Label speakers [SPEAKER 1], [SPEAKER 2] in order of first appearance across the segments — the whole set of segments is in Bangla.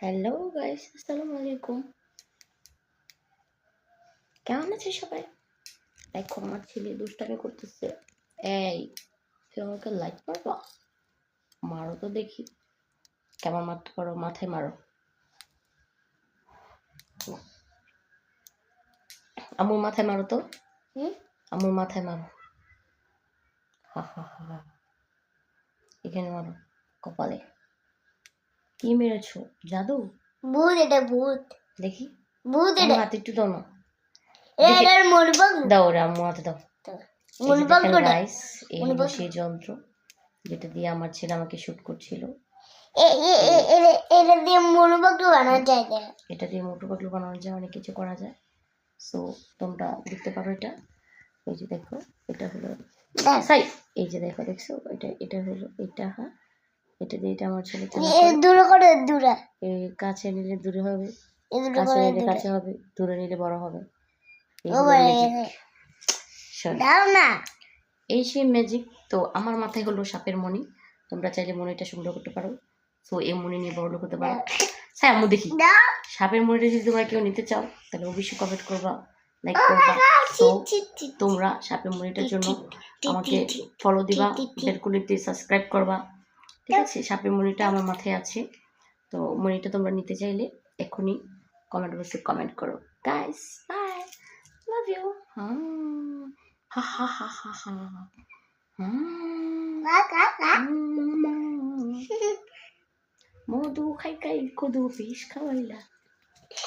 [SPEAKER 1] হ্যালো গাইস, আসসালামু আলাইকুম। কেমন আছে সবাই? দেখো আমার ছেলে দুষ্টামি করতেছে। এই, তুই আমাকে লাইক মারবা? মারো তো দেখি। কেমন মারতে পারো? মাথায় মারো। আম্মুর মাথায় মারো তো। আম্মুর মাথায় মারো। হা হা হা। এখানে মারো, কপালে। কি মেরেছো? জাদু?
[SPEAKER 2] ভূত, এটা ভূত।
[SPEAKER 1] দেখি
[SPEAKER 2] ভূত
[SPEAKER 1] আমার
[SPEAKER 2] এটা।
[SPEAKER 1] হাতে একটু দাও না।
[SPEAKER 2] এটার মরবাগ
[SPEAKER 1] দাও রে, আম্মু হাতে দাও।
[SPEAKER 2] মরবাগ কোটা।
[SPEAKER 1] গাইস, এই হলো সেই যন্ত্র যেটা দিয়ে আমার ছেলে আমাকে শুট করছিল।
[SPEAKER 2] এটা দিয়ে মরবাগ বানানো যায় না।
[SPEAKER 1] এটা দিয়ে মোটর পাগলু বানানো যায়, অনেক কিছু করা যায়। সো তোমরা দেখতে পারো এটা। এই যে দেখো, এটা হলো সাই। এই যে দেখো, দেখছো এটা হলো এটা। হ্যাঁ, এটা দিয়ে এটা আমার ছেলে
[SPEAKER 2] দূরে করে দূরে।
[SPEAKER 1] এই কাছে নিলে দূরে হবে, কাছে নিলে কাছে হবে, দূরে নিলে বড় হবে।
[SPEAKER 2] দাও না।
[SPEAKER 1] এই সেই ম্যাজিক। তো আমার মাথায় হলো সাপের মণি। তোমরা চাইলে মণিটা সংগ্রহ করতে পারো। সো এই মণি নিয়ে বড় লোক হতে পারো। হ্যাঁ, আমি দেখি সাপের মণিটা যদি তোমরা কেউ নিতে চাও তাহলে অবশ্যই কমেন্ট করবা, লাইক করবা। তো তোমরা সাপের মণিটার জন্য আমাকে ফলো দিবা, বেল করে সাবস্ক্রাইব করবা। ঠিক আছে, সাপের মণিটা আমার মাথায় আছে। তো মণিটা তোমরা নিতে চাইলে এখনই কমেন্ট বক্সে কমেন্ট করো। Guys, bye, love you. হা হা হা হা হা। মধু খাই খাই কদু বিষ খাওয়াইলা,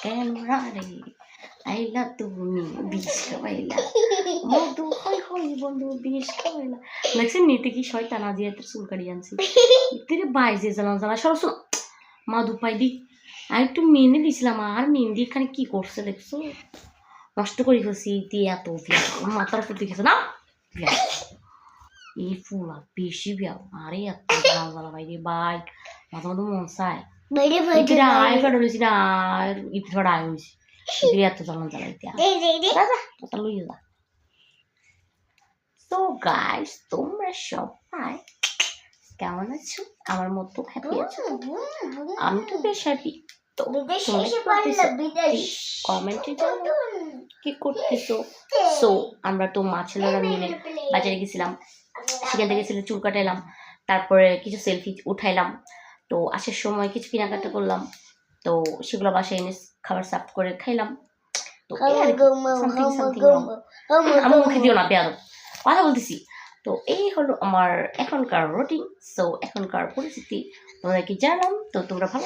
[SPEAKER 1] কেন রে আইলা তুমি বিষ খাওয়াইলা। মধু হই হই বন্ধু বিষ খাওয়াইলা। দেখছেন নিতে কি শয়তান, আজি এত চুল কাটি আনছি। ইতিরে বাইজে জ্বালা জ্বালা সরস মাদু পাই দি। আর একটু মেনে দিছিলাম, আর মেহেন্দি এখানে কি করছে দেখছো? নষ্ট করে ফেলছি দিয়ে এত মাথার উপর দেখেছে না এই ফুলা বেশি বিয়া। আরে এত জ্বালা জ্বালা ভাই রে ভাই, মাথা মতো মন চায় আয় ফেটেছি না, ইট ফেটা আয় হয়েছি এত জ্বালান জ্বালাইতে কথা লইয়ে যা। তো গাইস, তোমরা সবাই কেমন আছো? আমার মতো হ্যাপি আছো? আমি তো বেশ হ্যাপি। তো কমেন্টে জানাও কি করতেছো। সো আমরা তো মা ছেলেরা মিলে বাজারে গেছিলাম, সেখান থেকে ছেলে চুল কাটাইলাম, তারপরে কিছু সেলফি উঠাইলাম। তো আসার সময় কিছু কেনাকাটা করলাম। তো সেগুলো বাসায় এনে খাবার সার্ভ করে খাইলাম। তো আমার মুখে দিও না, বেয়াদব কথা বলতেছি। তো এই হলো আমার এখনকার রুটিন। সো এখনকার পরিস্থিতি তোমাদেরকে জানালাম। তো তোমরা ভালো